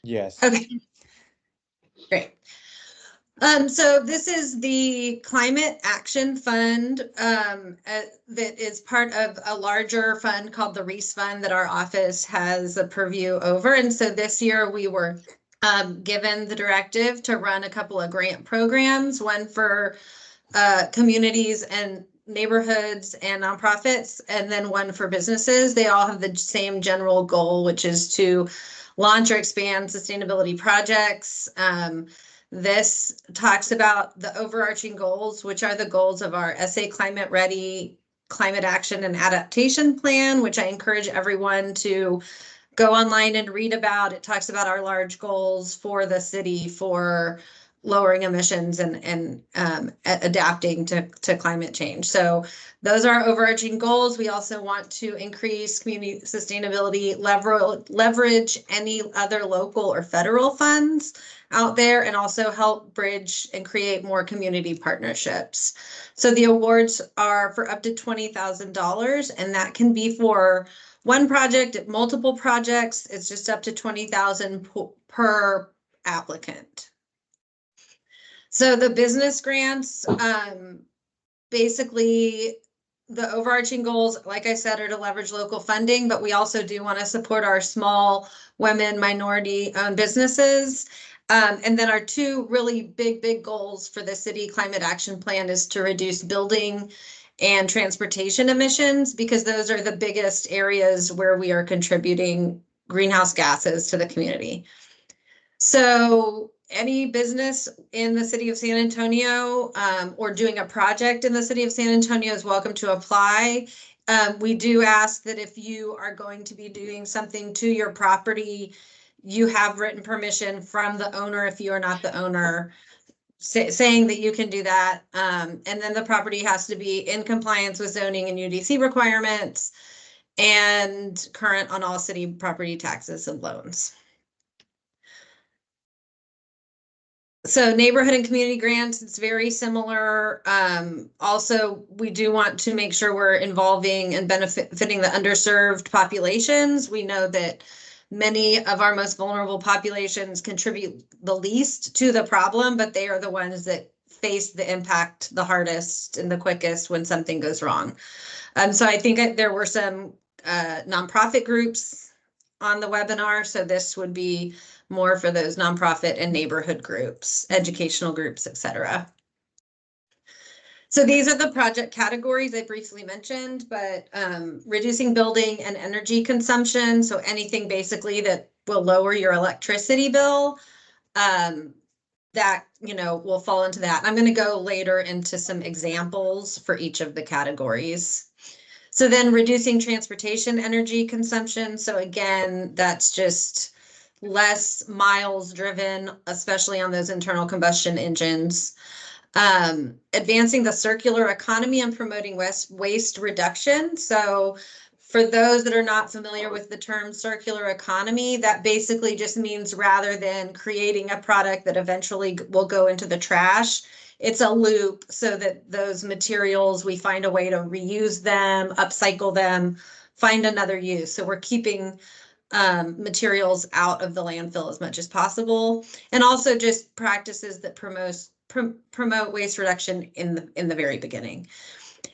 Yes. Okay, great. So this is the Climate Action Fund that is part of a larger fund called the Reese Fund that our office has a purview over. And so this year we were given the directive to run a couple of grant programs, one for communities and neighborhoods and nonprofits, and then one for businesses. They all have the same general goal, which is to launch or expand sustainability projects. This talks about the overarching goals, which are the goals of our SA Climate Ready Climate Action and Adaptation Plan, which I encourage everyone to go online and read about. It talks about our large goals for the city for lowering emissions and adapting to climate change. So those are overarching goals. We also want to increase community sustainability, leverage any other local or federal funds out there, and also help bridge and create more community partnerships. So the awards are for up to $20,000, and that can be for one project, multiple projects. It's just up to $20,000 per applicant. So the business grants, basically the overarching goals, like I said, are to leverage local funding, but we also do want to support our small women, minority-owned businesses. And then our two really big goals for the city climate action plan is to reduce building and transportation emissions, because those are the biggest areas where we are contributing greenhouse gases to the community. So any business in the city of San Antonio or doing a project in the city of San Antonio is welcome to apply. We do ask that if you are going to be doing something to your property, you have written permission from the owner if you are not the owner, saying that you can do that. And then the property has to be in compliance with zoning and UDC requirements and current on all city property taxes and loans. So neighborhood and community grants, it's very similar. Also, we do want to make sure we're involving and benefiting the underserved populations. We know that many of our most vulnerable populations contribute the least to the problem, but they are the ones that face the impact the hardest and the quickest when something goes wrong. So I think there were some nonprofit groups on the webinar, so this would be more for those nonprofit and neighborhood groups, educational groups, etc. So these are the project categories I briefly mentioned, but reducing building and energy consumption, so anything basically that will lower your electricity bill, that will fall into that. I'm going to go later into some examples for each of the categories. So then reducing transportation energy consumption. So again, that's just less miles driven, especially on those internal combustion engines. Advancing the circular economy and promoting waste reduction. So for those that are not familiar with the term circular economy, that basically just means rather than creating a product that eventually will go into the trash, it's a loop so that those materials, we find a way to reuse them, upcycle them, find another use. So we're keeping materials out of the landfill as much as possible, and also just practices that promote waste reduction in the very beginning.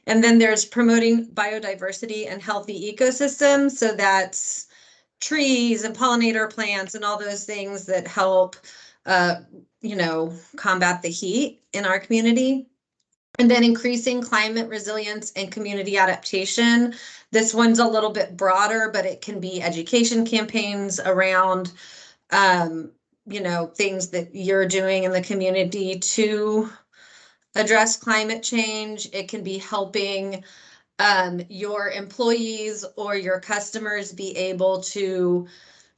And then there's promoting biodiversity and healthy ecosystems. So that's trees and pollinator plants and all those things that help combat the heat in our community. And then increasing climate resilience and community adaptation. This one's a little bit broader, but it can be education campaigns around, things that you're doing in the community to address climate change. It can be helping your employees or your customers be able to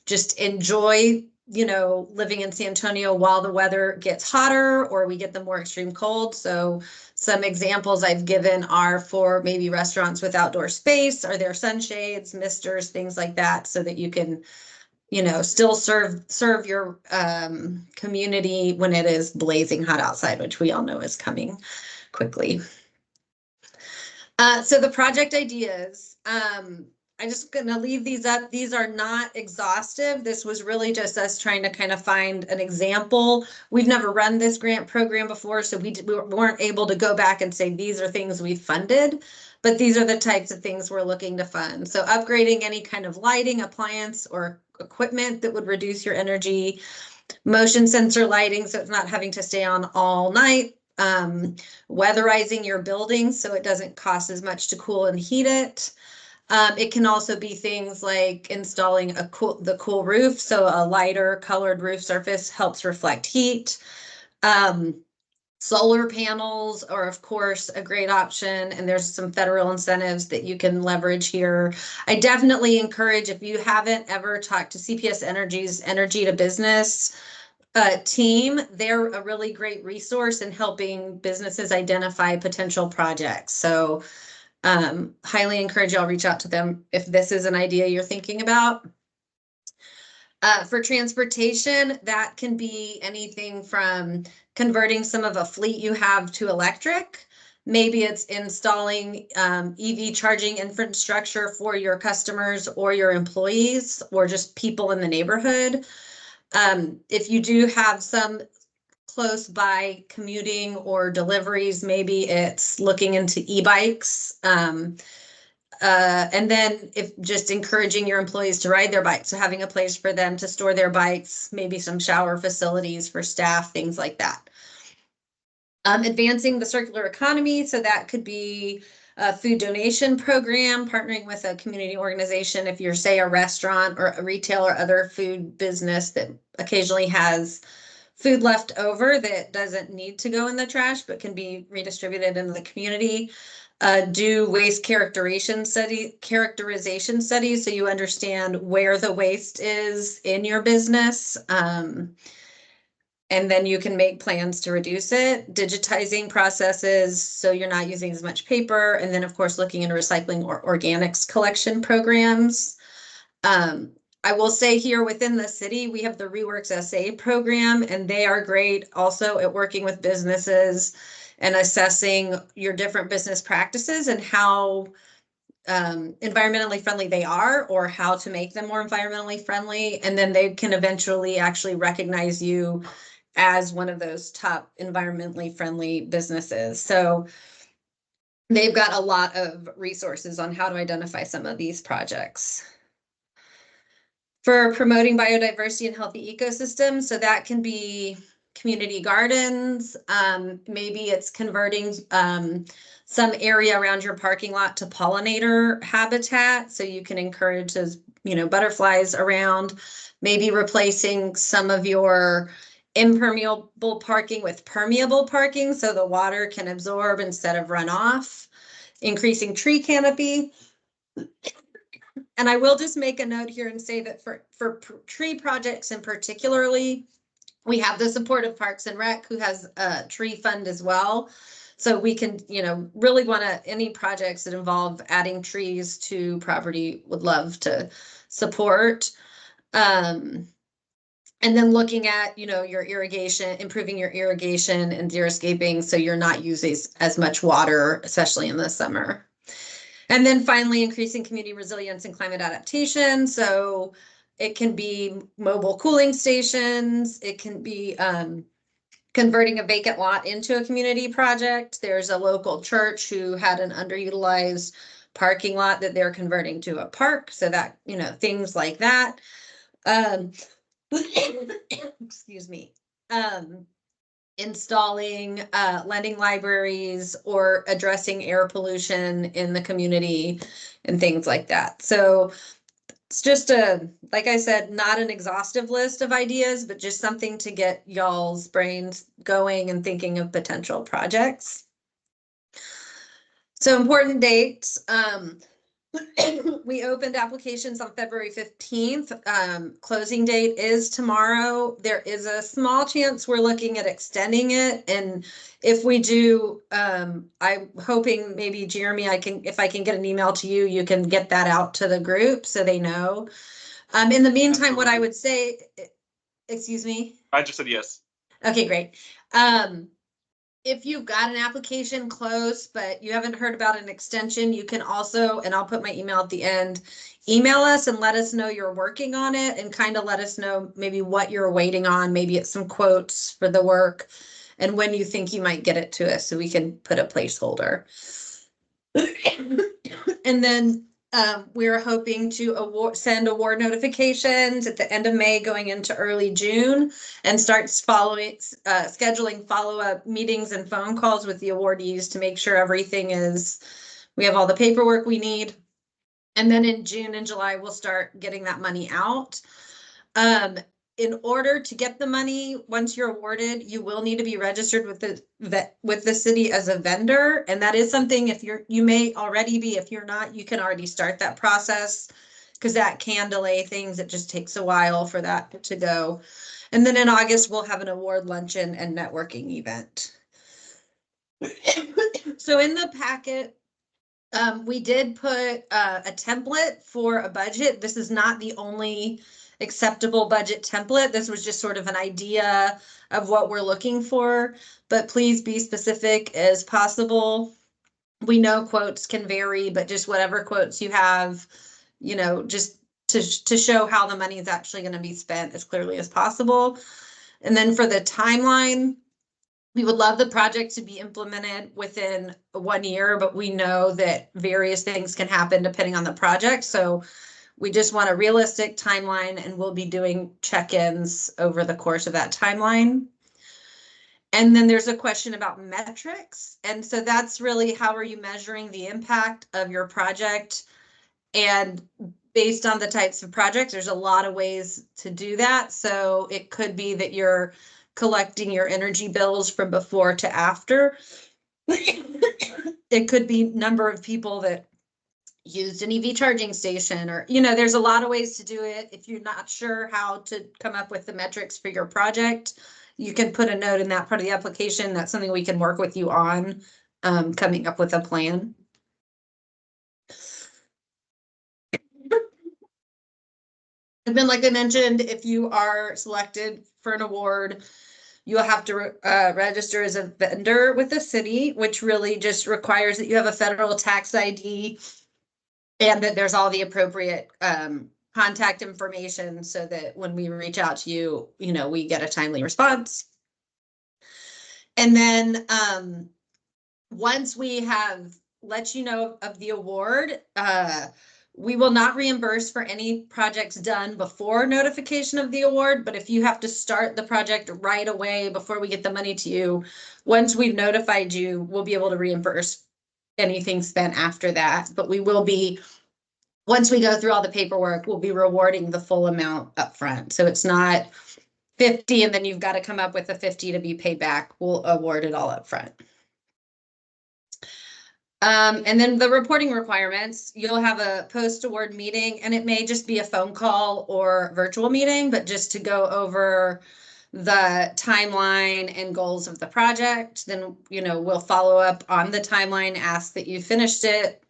just enjoy living in San Antonio while the weather gets hotter or we get the more extreme cold. So some examples I've given are for maybe restaurants with outdoor space, are there sunshades, misters, things like that, so that you can, still serve your community when it is blazing hot outside, which we all know is coming quickly. So the project ideas, I'm just going to leave these up. These are not exhaustive. This was really just us trying to kind of find an example. We've never run this grant program before, so we weren't able to go back and say these are things we funded, but these are the types of things we're looking to fund. So upgrading any kind of lighting, appliance, or equipment that would reduce your energy, motion sensor lighting, so it's not having to stay on all night, weatherizing your building so it doesn't cost as much to cool and heat it. It can also be things like installing the cool roof, so a lighter colored roof surface helps reflect heat. Solar panels are, of course, a great option, and there's some federal incentives that you can leverage here. I definitely encourage, if you haven't ever talked to CPS Energy's Energy to Business team, they're a really great resource in helping businesses identify potential projects. So highly encourage y'all reach out to them if this is an idea you're thinking about. For transportation, that can be anything from converting some of a fleet you have to electric. Maybe it's installing EV charging infrastructure for your customers or your employees or just people in the neighborhood. If you do have some close by commuting or deliveries, maybe it's looking into e-bikes. And then if just encouraging your employees to ride their bikes, so having a place for them to store their bikes, maybe some shower facilities for staff, things like that. Advancing the circular economy, so that could be a food donation program, partnering with a community organization. If you're, say, a restaurant or a retail or other food business that occasionally has food left over that doesn't need to go in the trash but can be redistributed in the community. Do waste characterization studies so you understand where the waste is in your business. And then you can make plans to reduce it. Digitizing processes so you're not using as much paper. And then, of course, looking into recycling or organics collection programs. I will say here within the city, we have the Reworks SA program, and they are great also at working with businesses and assessing your different business practices and how environmentally friendly they are, or how to make them more environmentally friendly. And then they can eventually actually recognize you as one of those top environmentally friendly businesses. So they've got a lot of resources on how to identify some of these projects. For promoting biodiversity and healthy ecosystems, so that can be community gardens. Maybe it's converting some area around your parking lot to pollinator habitat, so you can encourage those, butterflies around. Maybe replacing some of your impermeable parking with permeable parking, so the water can absorb instead of run off. Increasing tree canopy. And I will just make a note here and say that for tree projects in particularly, we have the support of Parks and Rec, who has a tree fund as well. So we can, really want to, any projects that involve adding trees to property, would love to support. And then looking at, your irrigation, improving your irrigation and xeriscaping, so you're not using as much water, especially in the summer. And then finally, increasing community resilience and climate adaptation. So it can be mobile cooling stations. It can be converting a vacant lot into a community project. There's a local church who had an underutilized parking lot that they're converting to a park. So that, things like that. Excuse me. Installing lending libraries or addressing air pollution in the community and things like that. So it's just like I said, not an exhaustive list of ideas, but just something to get y'all's brains going and thinking of potential projects. So important dates. We opened applications on February 15th. Closing date is tomorrow. There is a small chance we're looking at extending it. And if we do, I'm hoping maybe Jeremy, if I can get an email to you, you can get that out to the group so they know. In the meantime, Absolutely. What I would say, excuse me? I just said yes. Okay, great. if you've got an application close, but you haven't heard about an extension, you can also, and I'll put my email at the end, email us and let us know you're working on it and kind of let us know maybe what you're waiting on. Maybe it's some quotes for the work and when you think you might get it to us so we can put a placeholder. And then we're hoping to send award notifications at the end of May going into early June and start scheduling follow-up meetings and phone calls with the awardees to make sure we have all the paperwork we need. And then in June and July, we'll start getting that money out. In order to get the money, once you're awarded, you will need to be registered with the city as a vendor. And that is something you may already be, if you're not, you can already start that process because that can delay things. It just takes a while for that to go. And then in August, we'll have an award luncheon and networking event. So in the packet, we did put a template for a budget. This is not the only acceptable budget template. This was just sort of an idea of what we're looking for, but please be specific as possible. We know quotes can vary, but just whatever quotes you have, just to show how the money is actually going to be spent as clearly as possible. And then for the timeline, we would love the project to be implemented within 1 year, but we know that various things can happen depending on the project. So we just want a realistic timeline, and we'll be doing check-ins over the course of that timeline. And then there's a question about metrics. And so that's really, how are you measuring the impact of your project? And based on the types of projects, there's a lot of ways to do that. So it could be that you're collecting your energy bills from before to after. It could be number of people that used an EV charging station, or, there's a lot of ways to do it. If you're not sure how to come up with the metrics for your project, you can put a note in that part of the application. That's something we can work with you on, coming up with a plan. And then, like I mentioned, if you are selected for an award, you'll have to register as a vendor with the city, which really just requires that you have a federal tax ID and that there's all the appropriate contact information so that when we reach out to you, we get a timely response. And then once we have let you know of the award, we will not reimburse for any projects done before notification of the award, but if you have to start the project right away before we get the money to you, once we've notified you, we'll be able to reimburse anything spent after that. But we will be, once we go through all the paperwork, we'll be rewarding the full amount up front. So it's not 50 and then you've got to come up with a 50 to be paid back. We'll award it all up front. And then the reporting requirements, you'll have a post-award meeting, and it may just be a phone call or virtual meeting, but just to go over the timeline and goals of the project. Then, we'll follow up on the timeline, ask that you finished it,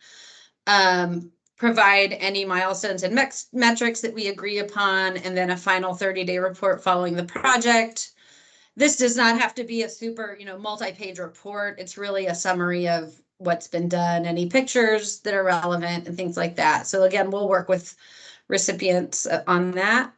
provide any milestones and metrics that we agree upon, and then a final 30-day report following the project. This does not have to be a super, multi-page report. It's really a summary of what's been done, any pictures that are relevant and things like that. So again, we'll work with recipients on that.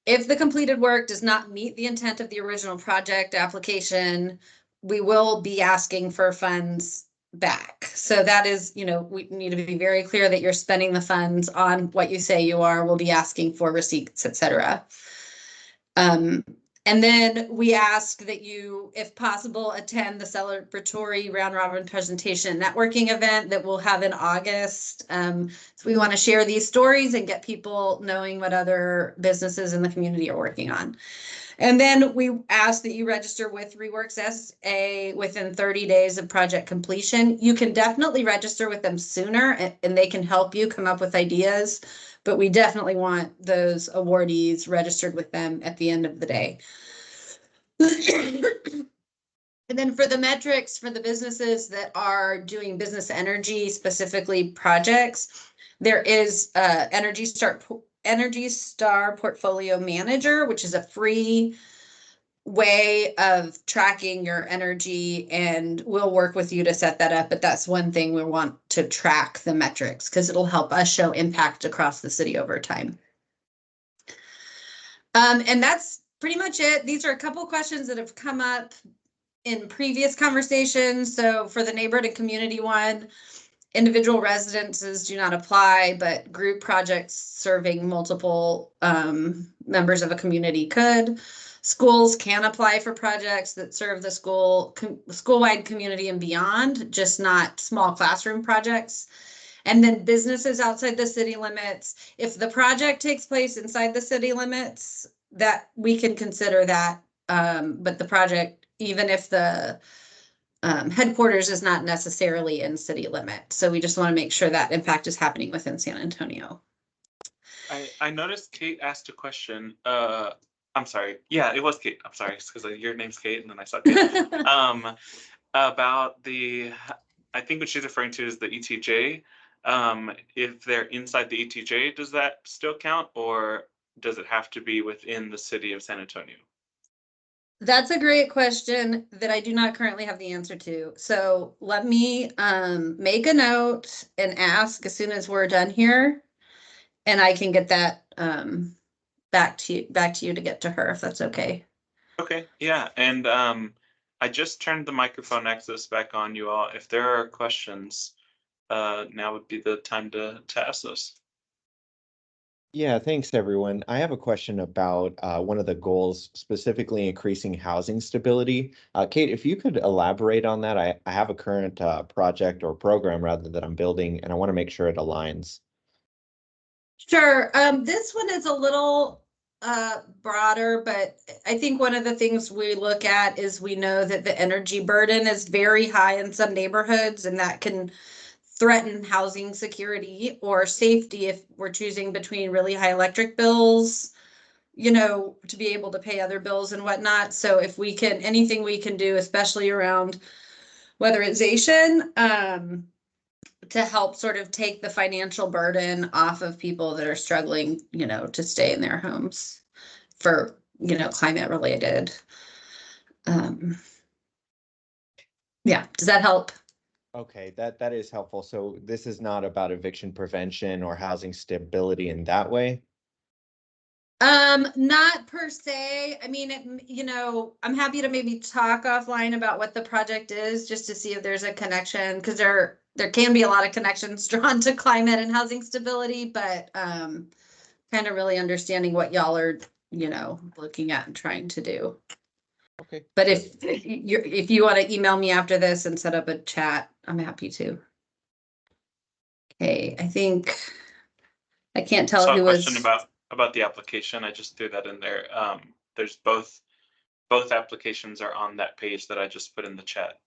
If the completed work does not meet the intent of the original project application, we will be asking for funds back. So that is, we need to be very clear that you're spending the funds on what you say you are. We'll be asking for receipts, etc. And then we ask that you, if possible, attend the celebratory round robin presentation networking event that we'll have in August. So we want to share these stories and get people knowing what other businesses in the community are working on. And then we ask that you register with Reworks SA within 30 days of project completion. You can definitely register with them sooner, and they can help you come up with ideas, but we definitely want those awardees registered with them at the end of the day. And then for the metrics for the businesses that are doing business energy, specifically projects, there is Energy Star Portfolio Manager, which is a free way of tracking your energy, and we'll work with you to set that up. But that's one thing we want to track the metrics because it'll help us show impact across the city over time. And that's pretty much it. These are a couple questions that have come up in previous conversations. So for the neighborhood and community one, individual residences do not apply, but group projects serving multiple members of a community could. Schools can apply for projects that serve the school-wide community and beyond, just not small classroom projects. And then businesses outside the city limits, if the project takes place inside the city limits, that we can consider that. But the project, even if the headquarters is not necessarily in city limit. So we just want to make sure that impact is happening within San Antonio. I noticed Kate asked a question. I'm sorry. Yeah, it was Kate. I'm sorry, because your name's Kate, and then I saw Kate. About the, I think what she's referring to is the ETJ. If they're inside the ETJ, does that still count, or does it have to be within the city of San Antonio? That's a great question that I do not currently have the answer to. So let me make a note and ask as soon as we're done here, and I can get that back to you to get to her if that's okay. Okay, yeah, and I just turned the microphone access back on, you all. If there are questions, now would be the time to ask those. Yeah, thanks everyone. I have a question about one of the goals, specifically increasing housing stability. Kate, if you could elaborate on that. I have a current project or program rather that I'm building, and I want to make sure it aligns. Sure. This one is a little broader, but I think one of the things we look at is we know that the energy burden is very high in some neighborhoods, and that can threaten housing security or safety if we're choosing between really high electric bills, to be able to pay other bills and whatnot. So if we can, anything we can do, especially around weatherization, to help sort of take the financial burden off of people that are struggling, to stay in their homes for, climate related. Yeah, does that help? Okay, that is helpful. So this is not about eviction prevention or housing stability in that way? Not per se. I mean, I'm happy to maybe talk offline about what the project is just to see if there's a connection, because there can be a lot of connections drawn to climate and housing stability, but kind of really understanding what y'all are, looking at and trying to do. Okay. But if you want to email me after this and set up a chat, I'm happy to. Okay, I think I can't tell who was. Question about the application. I just threw that in there. There's both applications are on that page that I just put in the chat.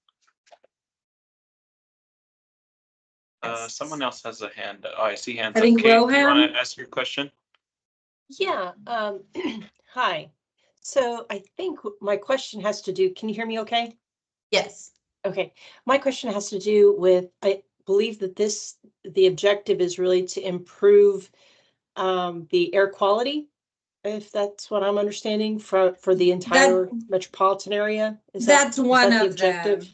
Someone else has a hand. Oh, I see hands up. think Kate, do you Rohan? want to ask your question? Yeah. Hi. So I think my question has to do, can you hear me okay? Yes. Okay. My question has to do with, I believe that the objective is really to improve the air quality, if that's what I'm understanding, for the entire metropolitan area. That's one the of objective? them.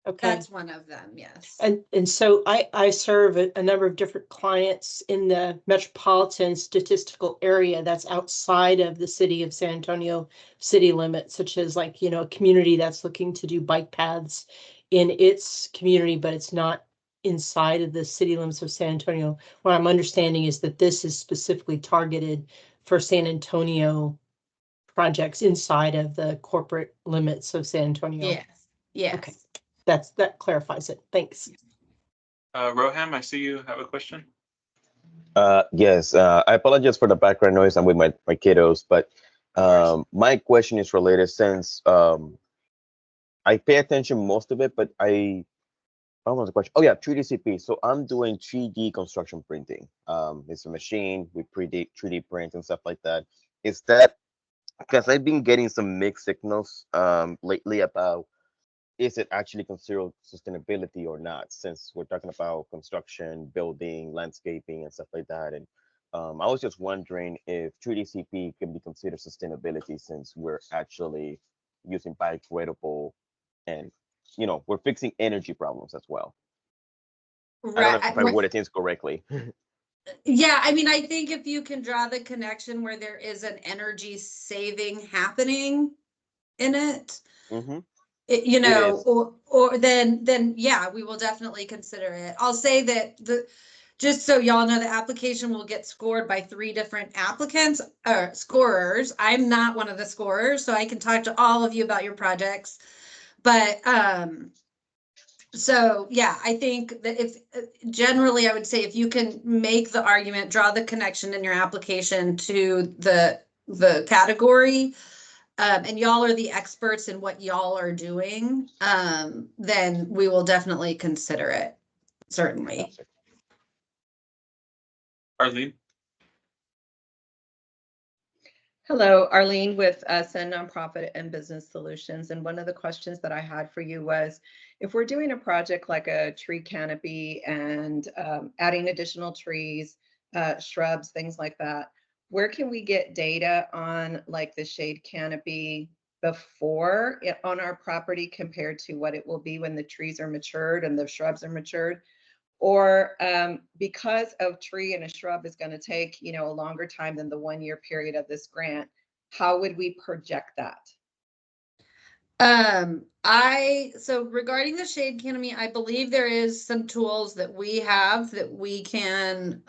Okay. That's one of them, yes. And so I serve a number of different clients in the metropolitan statistical area that's outside of the city of San Antonio city limits, such as a community that's looking to do bike paths in its community, but it's not inside of the city limits of San Antonio. What I'm understanding is that this is specifically targeted for San Antonio projects inside of the corporate limits of San Antonio. Yes. Yes. Okay. That clarifies it. Thanks. Roham, I see you have a question. Yes, I apologize for the background noise. I'm with my kiddos, but my question is related since I pay attention most of it, but what was the question? Oh yeah, 3D-CP. So I'm doing 3D construction printing. It's a machine with 3D print and stuff like that. Is that because I've been getting some mixed signals lately about is it actually considered sustainability or not, since we're talking about construction, building, landscaping, and stuff like that. And I was just wondering if 3D-CP can be considered sustainability, since we're actually using biodegradable, and we're fixing energy problems as well. I don't know if I worded things correctly. Yeah, I mean, I think if you can draw the connection where there is an energy saving happening in it, Mm-hmm. or then yeah, we will definitely consider it. I'll say that just so y'all know, the application will get scored by 3 different applicants or scorers. I'm not one of the scorers, so I can talk to all of you about your projects. But so yeah, I think that if generally I would say if you can make the argument, draw the connection in your application to the category, and y'all are the experts in what y'all are doing, then we will definitely consider it. Certainly. Fantastic. Arlene? Hello, Arlene with Send Nonprofit and Business Solutions. And one of the questions that I had for you was, if we're doing a project like a tree canopy and adding additional trees, shrubs, things like that, where can we get data on like the shade canopy before on our property compared to what it will be when the trees are matured and the shrubs are matured? Or because of tree and a shrub is going to take, a longer time than the 1-year period of this grant, how would we project that? So regarding the shade canopy, I believe there is some tools that we have that we can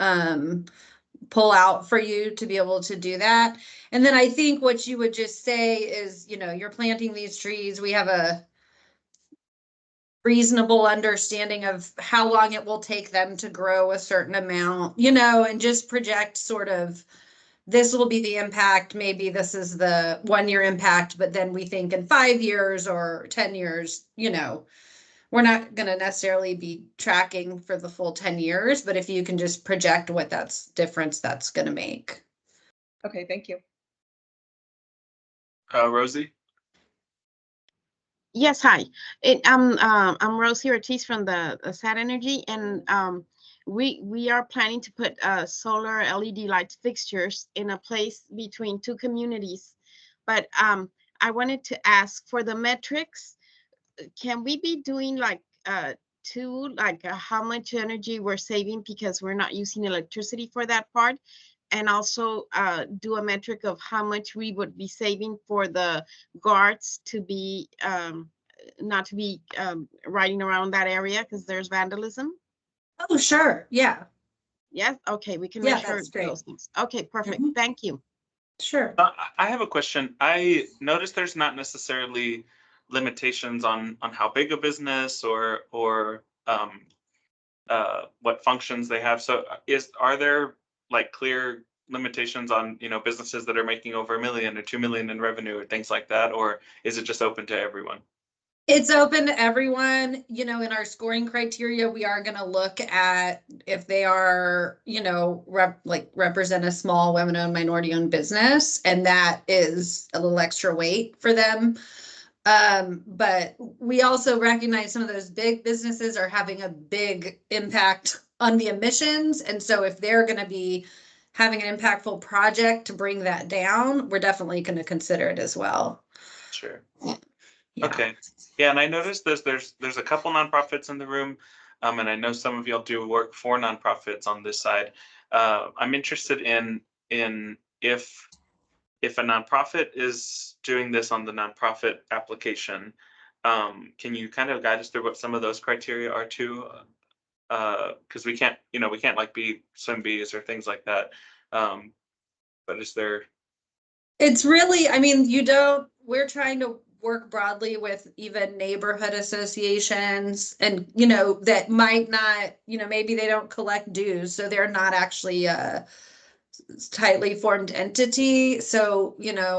pull out for you to be able to do that. And then I think what you would just say is, you're planting these trees. We have a reasonable understanding of how long it will take them to grow a certain amount, and just project sort of, this will be the impact. Maybe this is the 1-year impact, but then we think in 5 years or 10 years, we're not going to necessarily be tracking for the full 10 years, but if you can just project what difference that's going to make. Okay, thank you. Rosie? Yes, hi. I'm Rosie Ortiz from the Sad Energy, and we are planning to put solar LED light fixtures in a place between 2 communities. But I wanted to ask for the metrics. Can we be doing like how much energy we're saving because we're not using electricity for that part? And also do a metric of how much we would be saving for the guards to be not to be riding around that area because there's vandalism. Oh, sure. Yeah. Yes. Okay. We can Yeah, measure that's great. those things. Okay. Perfect. Mhm. Thank you. Sure. I have a question. I noticed there's not necessarily limitations on how big a business or what functions they have. So are there like clear limitations on businesses that are making over $1 million or $2 million in revenue or things like that, or is it just open to everyone? It's open to everyone. In our scoring criteria, we are going to look at if they are, represent a small women-owned, minority-owned business, and that is a little extra weight for them. But we also recognize some of those big businesses are having a big impact on the emissions. And so if they're going to be having an impactful project to bring that down, we're definitely going to consider it as well. Sure. Yeah. Okay. Yeah, and I noticed there's a couple nonprofits in the room, and I know some of y'all do work for nonprofits on this side. I'm interested in if a nonprofit is doing this on the nonprofit application, can you kind of guide us through what some of those criteria are too? Because we can't like be swim bees or things like that. But is there? It's really, we're trying to work broadly with even neighborhood associations and, that might not, maybe they don't collect dues, so they're not actually a tightly formed entity. So,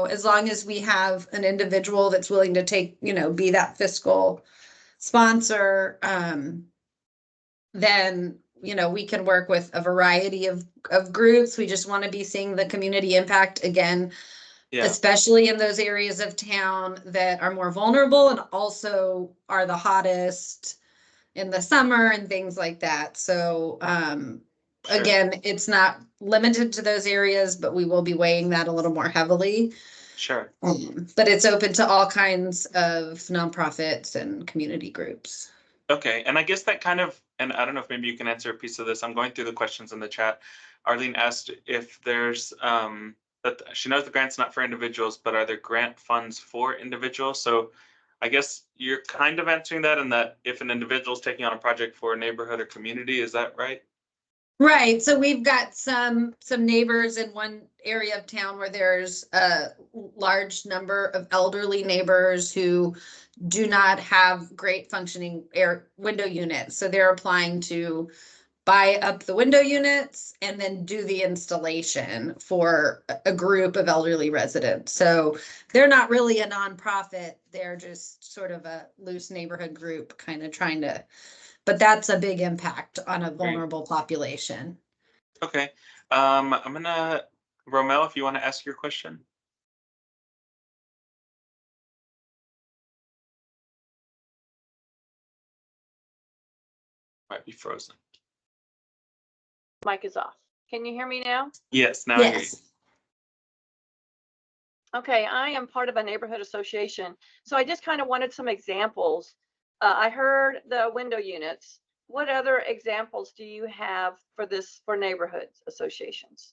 as long as we have an individual that's willing to take, be that fiscal sponsor, then, we can work with a variety of groups. We just want to be seeing the community impact again. Yeah. Especially in those areas of town that are more vulnerable and also are the hottest in the summer and things like that. So Again, it's not limited to those areas, but we will be weighing that a little more heavily. Sure. But it's open to all kinds of nonprofits and community groups. Okay, and I guess that kind of, and I don't know if maybe you can answer a piece of this. I'm going through the questions in the chat. Arlene asked if there's that she knows the grant's not for individuals, but are there grant funds for individuals? So I guess you're kind of answering that in that if an individual is taking on a project for a neighborhood or community, is that right? Right, so we've got some neighbors in one area of town where there's a large number of elderly neighbors who do not have great functioning air window units. So they're applying to buy up the window units and then do the installation for a group of elderly residents. So they're not really a nonprofit. They're just sort of a loose neighborhood group kind of trying to, but that's a big impact on a vulnerable population. Okay. I'm gonna, Romel, if you want to ask your question. Might be frozen. Mic is off. Can you hear me now? Yes, now I hear you. Yes. Okay, I am part of a neighborhood association. So I just kind of wanted some examples. I heard the window units. What other examples do you have for this, for neighborhood associations?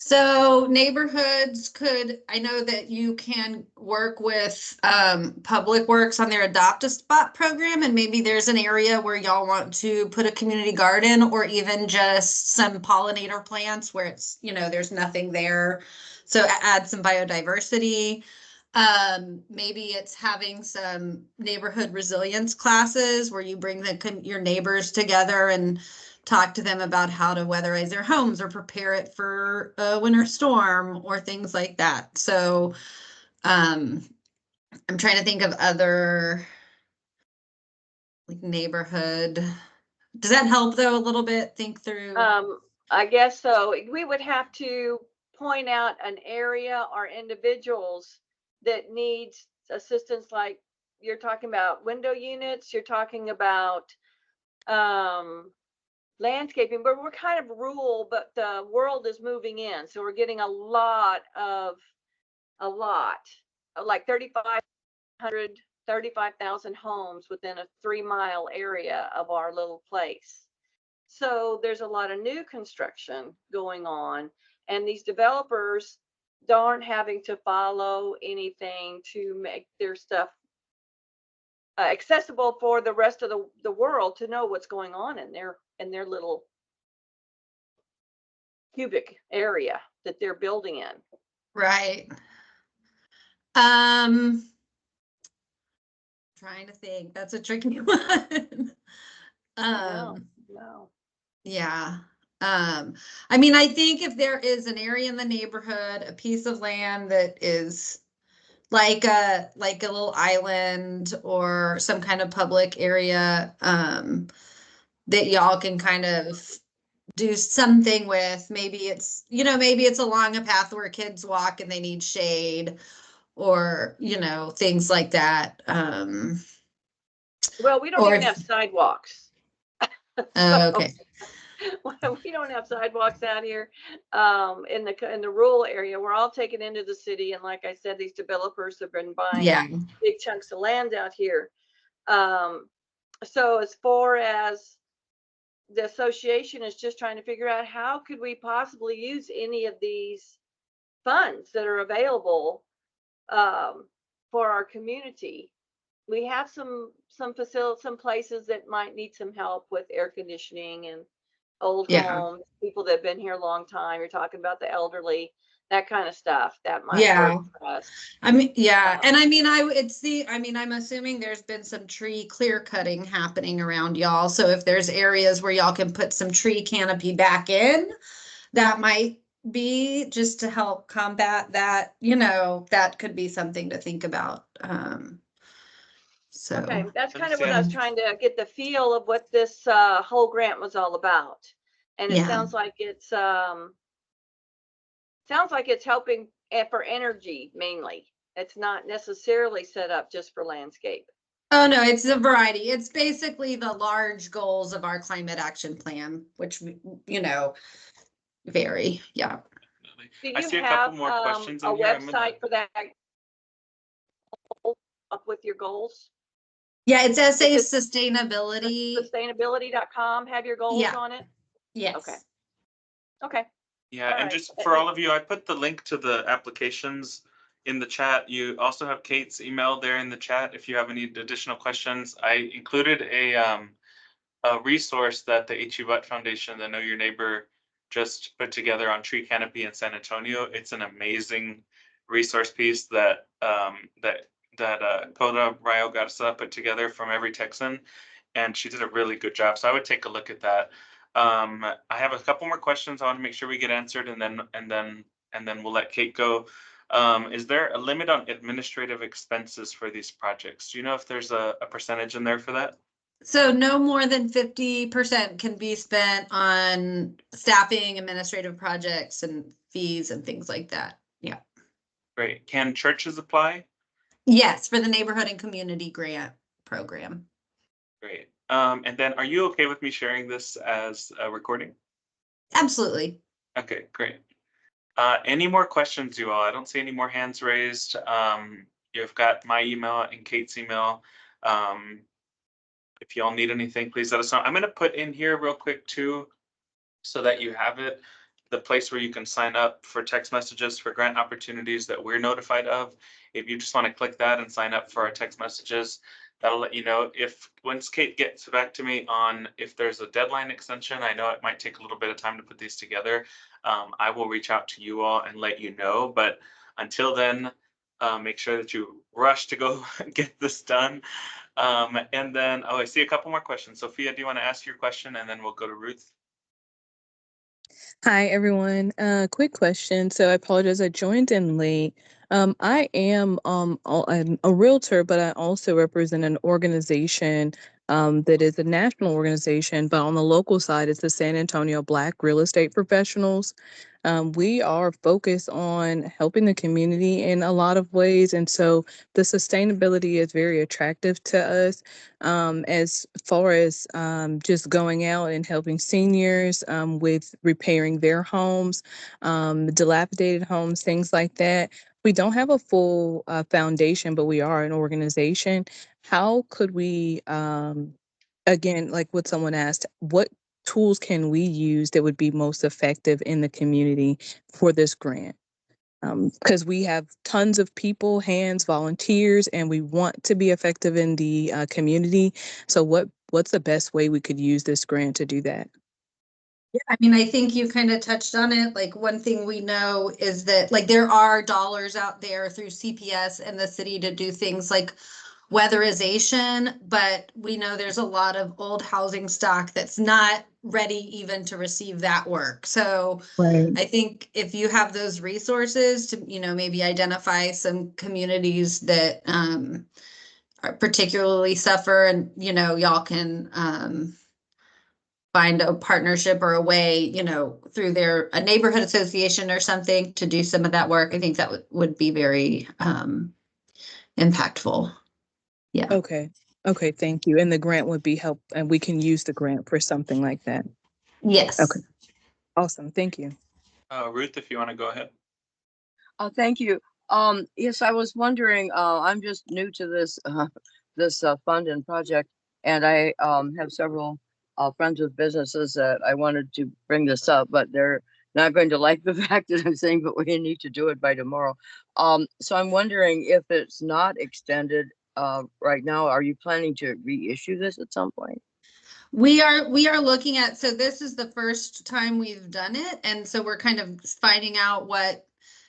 So neighborhoods could, I know that you can work with Public Works on their Adopt a Spot program, and maybe there's an area where y'all want to put a community garden or even just some pollinator plants where it's, you know, there's nothing there. So add some biodiversity. Maybe it's having some neighborhood resilience classes where you bring your neighbors together and talk to them about how to weatherize their homes or prepare it for a winter storm or things like that. So I'm trying to think of other like neighborhood. Does that help though a little bit? Think through. I guess so. We would have to point out an area or individuals that needs assistance, like you're talking about window units, you're talking about landscaping, but we're kind of rural, but the world is moving in. So we're getting a lot like 35,000 homes within a 3-mile area of our little place. So there's a lot of new construction going on, and these developers aren't having to follow anything to make their stuff accessible for the rest of the world to know what's going on in their little cubic area that they're building in. Right. Trying to think. That's a tricky one. No. Yeah. I mean, I think if there is an area in the neighborhood, a piece of land that is like a little island or some kind of public area, that y'all can kind of do something with. Maybe it's, you know, maybe it's along a path where kids walk and they need shade or, you know, things like that. Well, we don't even have sidewalks. Okay. We don't have sidewalks out here in the rural area. We're all taken into the city, and like I said, these developers have been buying big chunks of land out here. So as far as the association is just trying to figure out how could we possibly use any of these funds that are available for our community. We have some facilities, some places that might need some help with air conditioning and old homes, people that have been here a long time. You're talking about the elderly, that kind of stuff. That might work for us. I mean, and I mean, I'm assuming there's been some tree clear cutting happening around y'all. So if there's areas where y'all can put some tree canopy back in, that might be just to help combat that, you know, that could be something to think about. So okay, that's kind of what I was trying to get the feel of what this whole grant was all about. And it sounds like it's helping for energy mainly. It's not necessarily set up just for landscape. Oh no, it's a variety. It's basically the large goals of our climate action plan, which, you know, vary. Yeah. Do I you see a couple have more questions a in here. website for that up with your goals? Yeah, it's SA Is it Sustainability. sustainability.com have your goals Yeah. on it? Yes. Okay. Okay. Yeah, All and right. just for all of you, I put the link to the applications in the chat. You also have Kate's email there in the chat if you have any additional questions. I included a resource that the H.E. Butt Foundation, the Know Your Neighbor, just put together on tree canopy in San Antonio. It's an amazing resource piece that Coda Rayo Garza put together from every Texan, and she did a really good job. So I would take a look at that. I have a couple more questions I want to make sure we get answered, and then we'll let Kate go. Is there a limit on administrative expenses for these projects? Do you know if there's a percentage in there for that? So no more than 50% can be spent on staffing, administrative projects, and fees and things like that. Yeah. Great. Can churches apply? Yes, for the neighborhood and community grant program. Great. And then are you okay with me sharing this as a recording? Absolutely. Okay, great. Any more questions, you all? I don't see any more hands raised. You've got my email and Kate's email. If y'all need anything, please let us know. I'm going to put in here real quick too, so that you have it, the place where you can sign up for text messages for grant opportunities that we're notified of. If you just want to click that and sign up for our text messages, that'll let you know if once Kate gets back to me on if there's a deadline extension. I know it might take a little bit of time to put these together. I will reach out to you all and let you know. But until then, make sure that you rush to go get this done. And then, I see a couple more questions. Sophia, do you want to ask your question and then we'll go to Ruth? Hi, everyone. Quick question. So I apologize, I joined in late. I am I'm a realtor, but I also represent an organization that is a national organization, but on the local side, it's the San Antonio Black Real Estate Professionals. We are focused on helping the community in a lot of ways. And so the sustainability is very attractive to us as far as just going out and helping seniors with repairing their homes, dilapidated homes, things like that. We don't have a full foundation, but we are an organization. How could we, again, like what someone asked, what tools can we use that would be most effective in the community for this grant? Because we have tons of people, hands, volunteers, and we want to be effective in the community. So what's the best way we could use this grant to do that? Yeah, I mean, I think you kind of touched on it. Like one thing we know is that like there are dollars out there through CPS and the city to do things like weatherization, but we know there's a lot of old housing stock that's not ready even to receive that work. So Right. I think if you have those resources to, maybe identify some communities that are particularly suffer and, y'all can find a partnership or a way, through a neighborhood association or something to do some of that work. I think that would be very impactful. Yeah. Okay. Okay, thank you. And the grant would be help, and we can use the grant for something like that. Yes. Okay. Awesome. Thank you. Ruth, if you want to go ahead. Thank you. Yes, I was wondering, I'm just new to this fund and project, and I have several friends with businesses that I wanted to bring this up, but they're not going to like the fact that I'm saying, but we need to do it by tomorrow. So I'm wondering if it's not extended right now, are you planning to reissue this at some point? We are looking at, so this is the first time we've done it. And so we're kind of finding out what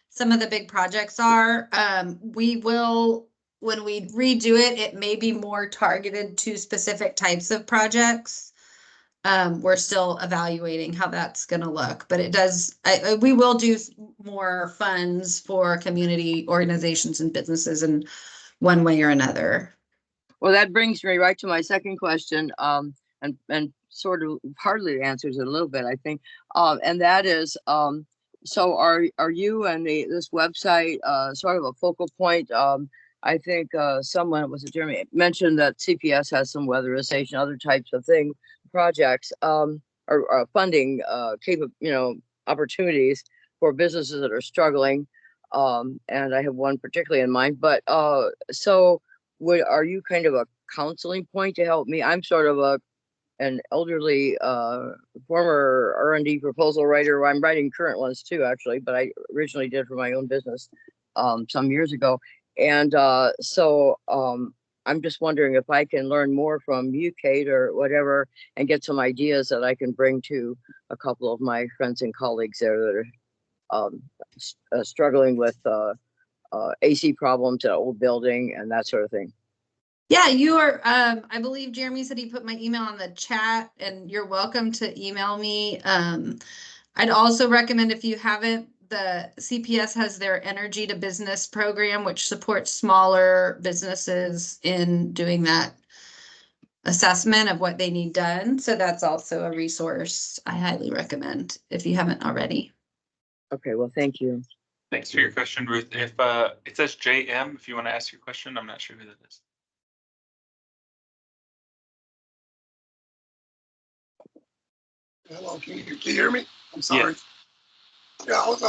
some of the big projects are. We will, when we redo it, it may be more targeted to specific types of projects. We're still evaluating how that's going to look, but it does, we will do more funds for community organizations and businesses in one way or another. Well, that brings me right to my second question, and sort of partly answers it a little bit, I think. And that is, so are you and this website sort of a focal point? I think someone, was it Jeremy, mentioned that CPS has some weatherization, other types of projects, or funding opportunities. for businesses that are struggling. And I have one particularly in mind, but so are you kind of a counseling point to help me? I'm sort of an elderly former R&D proposal writer. I'm writing current ones too, actually, but I originally did for my own business some years ago. And so I'm just wondering if I can learn more from you, Kate, or whatever, and get some ideas that I can bring to a couple of my friends and colleagues there that are struggling with AC problems at old building and that sort of thing. Yeah, you are, I believe Jeremy said he put my email on the chat, and you're welcome to email me. I'd also recommend, if you haven't, the CPS has their Energy to Business program, which supports smaller businesses in doing that assessment of what they need done. So that's also a resource I highly recommend if you haven't already. Okay, well, thank you. Thanks for your question, Ruth. If it says JM, if you want to ask your question, I'm not sure who that is. Hello, can you hear me? I'm sorry. Yeah, I was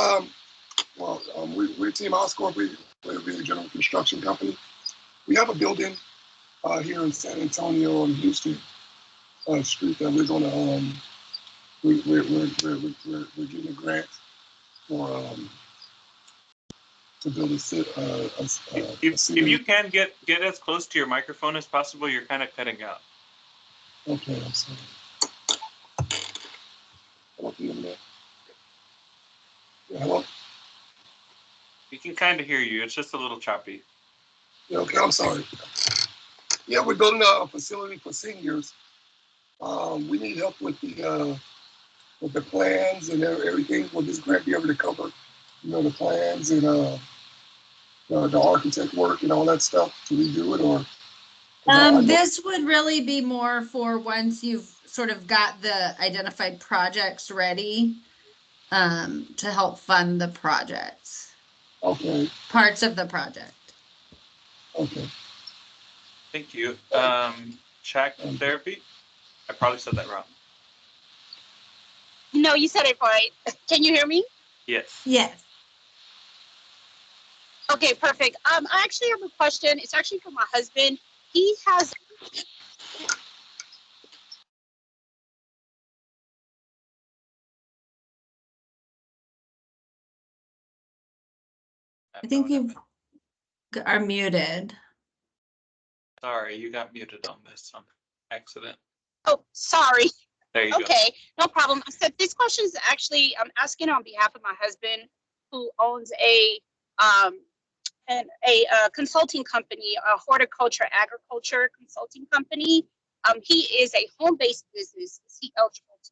we're Team Oscorp. We're a general construction company. We have a building here in San Antonio on Houston Street that we're gonna we're getting a grant for to build If you can get as close to your microphone as possible, you're kind of cutting out. Okay, I'm sorry. Hello, can you hear me? Yeah, hello? We can kind of hear you. It's just a little choppy. Yeah, okay, I'm sorry. Yeah, we're building a facility for seniors. We need help with the plans and everything. Will this grant be able to cover, the plans and the architect work and all that stuff to redo it, or? This would really be more for once you've sort of got the identified projects ready, to help fund the projects. Okay. Parts of the project. Okay. Thank you. Shack therapy? I probably said that wrong. No, you said it right. Can you hear me? Yes. Yes. Okay, perfect. I actually have a question. It's actually for my husband. He has I think you are muted. Sorry, you got muted on this on accident. Oh, sorry. There you go. Okay, no problem. So this question is actually I'm asking on behalf of my husband, who owns a consulting company, a horticulture agriculture consulting company. He is a home-based business. Is he eligible to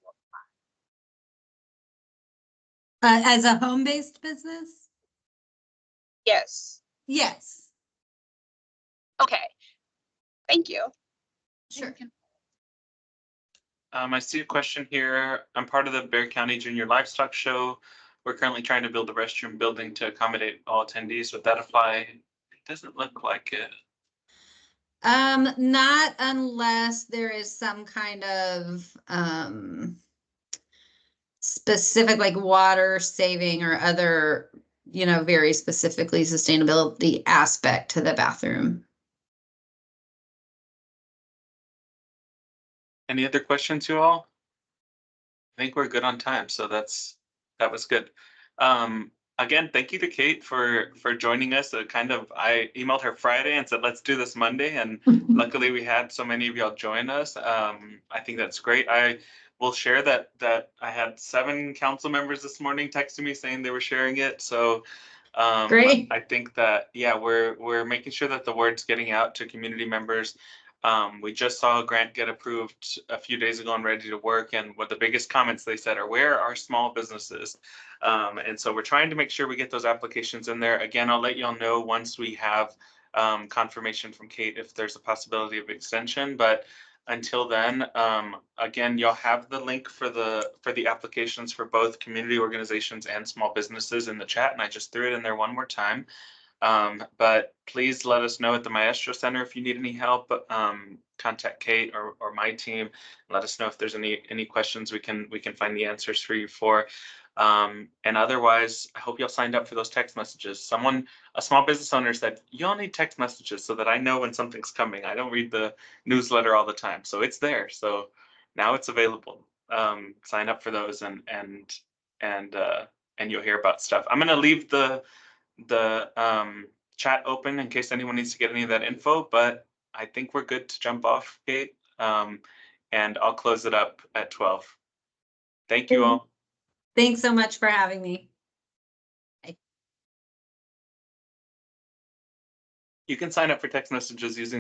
apply? As a home-based business? Yes. Yes. Okay. Thank you. Sure. I see a question here. I'm part of the Bexar County Junior Livestock Show. We're currently trying to build a restroom building to accommodate all attendees. Would that apply? It doesn't look like it. Not unless there is some kind of specific, like water saving or other, very specifically sustainability aspect to the bathroom. Any other questions, you all? I think we're good on time, so that was good. Again, thank you to Kate for joining us. I emailed her Friday and said, let's do this Monday. And luckily we had so many of y'all join us. I think that's great. I will share that I had 7 council members this morning texting me saying they were sharing it. So Great. I think that, yeah, we're making sure that the word's getting out to community members. We just saw a grant get approved a few days ago and ready to work. And what the biggest comments they said are, where are small businesses? And so we're trying to make sure we get those applications in there. Again, I'll let y'all know once we have confirmation from Kate if there's a possibility of extension. But until then, again, you'll have the link for the applications for both community organizations and small businesses in the chat. And I just threw it in there one more time. But please let us know at the Maestro Center if you need any help. Contact Kate or my team. Let us know if there's any questions we can find the answers for you for. And otherwise, I hope y'all signed up for those text messages. A small business owner said, y'all need text messages so that I know when something's coming. I don't read the newsletter all the time, so it's there. So now it's available. Sign up for those and you'll hear about stuff. I'm gonna leave the chat open in case anyone needs to get any of that info, but I think we're good to jump off, Kate. And I'll close it up at 12. Thank you all. Thanks so much for having me. You can sign up for text messages using